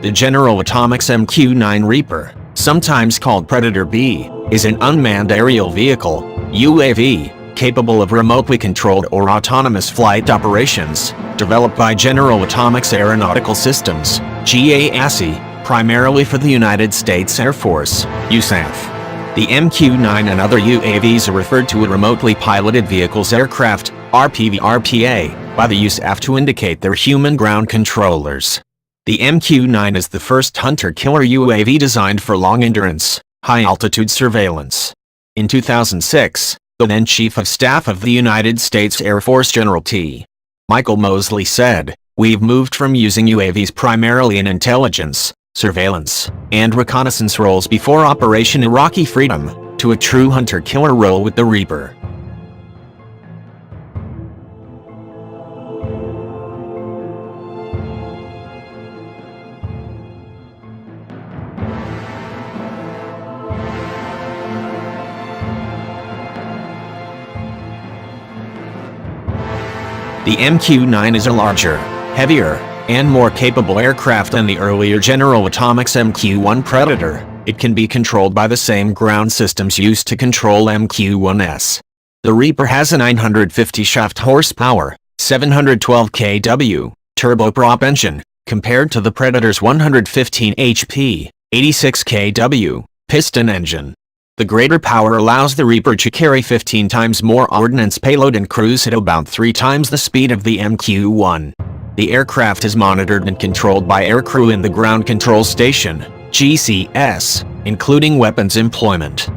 The General Atomics MQ-9 Reaper, sometimes called Predator B, is an unmanned aerial vehicle, UAV, capable of remotely controlled or autonomous flight operations, developed by General Atomics Aeronautical Systems, AAC, primarily for the United States Air Force, USAF. The MQ-9 and other UAVs are referred to as Remotely Piloted Vehicles Aircraft, RPV-RPA, by the USAF to indicate their human ground controllers. The MQ-9 is the first hunter-killer UAV designed for long-endurance, high-altitude surveillance. In 2006, the then Chief of Staff of the United States Air Force General T. Michael Mosley said, "We've moved from using UAVs primarily in intelligence, surveillance, and reconnaissance roles before Operation Iraqi Freedom, to a true hunter-killer role with the Reaper." The MQ-9 is a larger, heavier, and more capable aircraft than the earlier General Atomics MQ-1 Predator. It can be controlled by the same ground systems used to control MQ-1S. The Reaper has a 950 shaft horsepower, 712 kW, turboprop engine, compared to the Predator's 115 HP, 86 kW, piston engine. The greater power allows the Reaper to carry 15 times more ordnance payload and cruise at about 3 times the speed of the MQ-1. The aircraft is monitored and controlled by aircrew in the Ground Control Station, GCS, including weapons employment.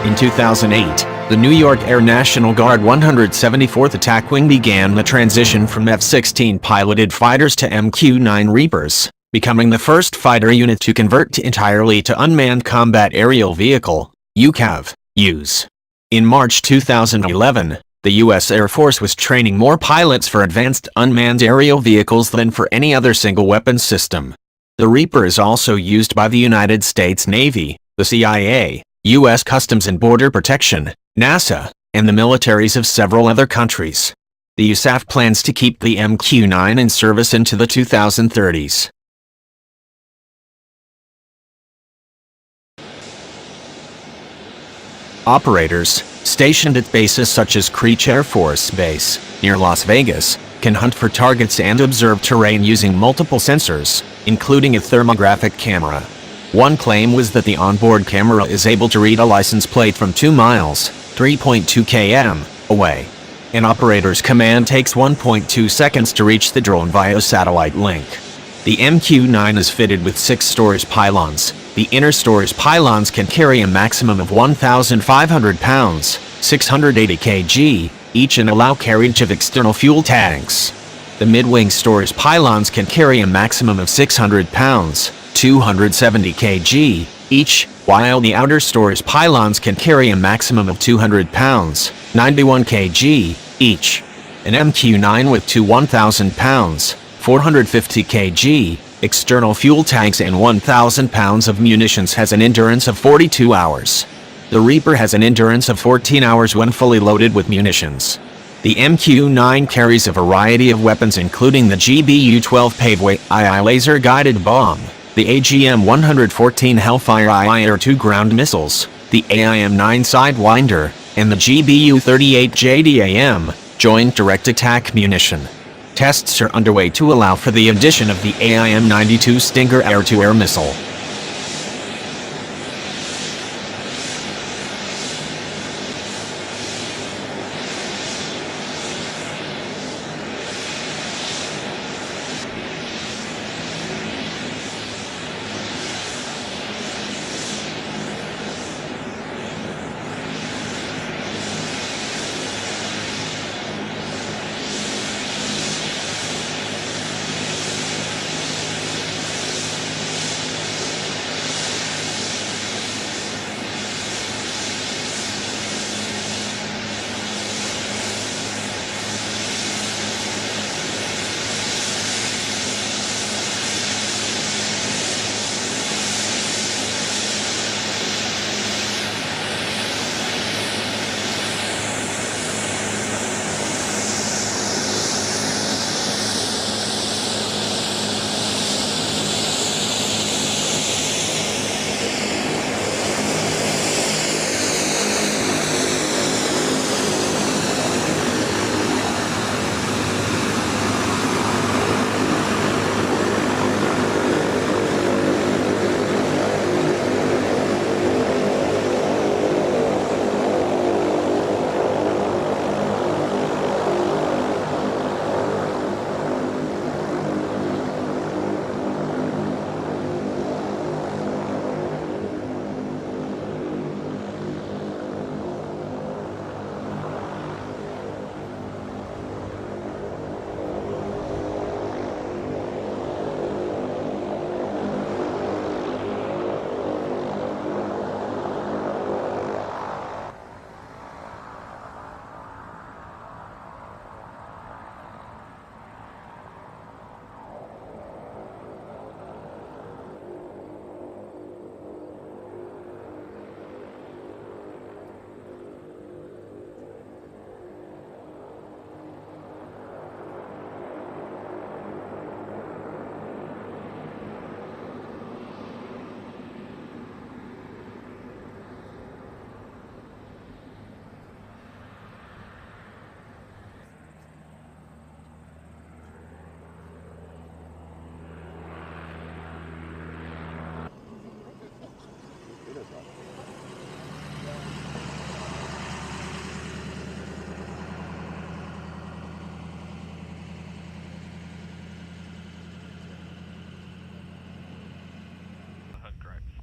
In 2008, the New York Air National Guard 174th Attack Wing began the transition from F-16 piloted fighters to MQ-9 Reapers, becoming the first fighter unit to convert entirely to Unmanned Combat Aerial Vehicle, UCAV, use. In March 2011, the U.S. Air Force was training more pilots for advanced unmanned aerial vehicles than for any other single weapon system. The Reaper is also used by the United States Navy, the CIA, U.S. Customs and Border Protection, NASA, and the militaries of several other countries. The USAF plans to keep the MQ-9 in service into the 2030s. Operators, stationed at bases such as Creech Air Force Base, near Las Vegas, can hunt for targets and observe terrain using multiple sensors, including a thermographic camera. One claim was that the onboard camera is able to read a license plate from 2 miles, 3.2 km, away. An operator's command takes 1.2 seconds to reach the drone via satellite link. The MQ-9 is fitted with 6 storage pylons. The inner storage pylons can carry a maximum of 1,500 pounds, 680 kg, each and allow carriage of external fuel tanks. The mid-wing storage pylons can carry a maximum of 600 pounds, 270 kg, each, while the outer storage pylons can carry a maximum of 200 pounds, 91 kg, each. An MQ-9 with two 1,000 pounds, 450 kg, external fuel tanks and 1,000 pounds of munitions has an endurance of 42 hours. The Reaper has an endurance of 14 hours when fully loaded with munitions. The MQ-9 carries a variety of weapons including the GBU-12 Paveway II laser-guided bomb, the AGM-114 Hellfire II Air-2 ground missiles, the AIM-9 Sidewinder, and the GBU-38 JDAM, Joint Direct Attack Munition. Tests are underway to allow for the addition of the AIM-92 Stinger air-to-air missile.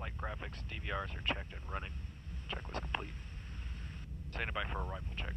Flight graphics, DVRs are checked and running. Check was complete. Standing by for a rifle check.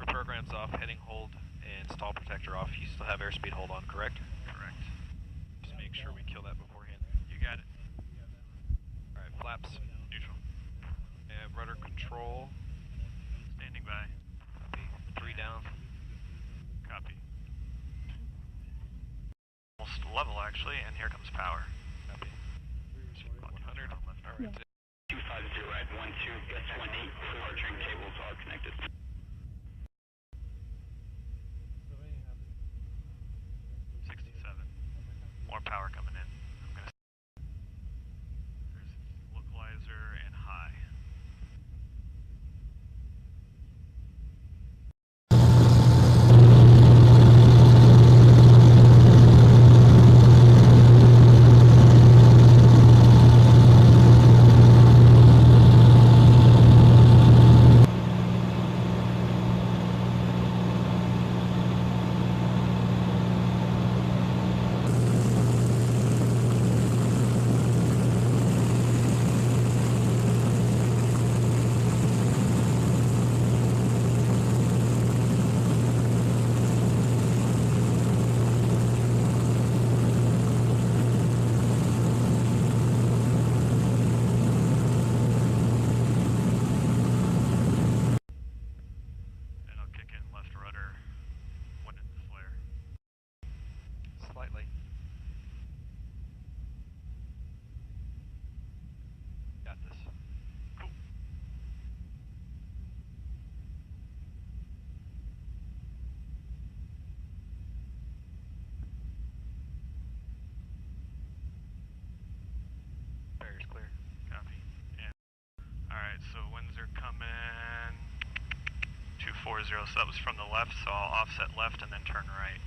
Program's off, heading hold, and stall protector off. You still have airspeed hold on, correct? Correct. Just make sure we kill that beforehand. You got it. Alright, flaps, neutral. And rudder control. Standing by. Copy. 3 down. Copy. Almost level actually, and here comes power. Copy. 100. Alright. Yeah. 250 right, 12, gust 18, departure cables are connected. More power coming in. I'm gonna. There's localizer and high. Slightly. Got this. Cool. Barrier's clear. Copy. And alright, so winds are coming 240, so that was from the left, so I'll offset left and then turn right.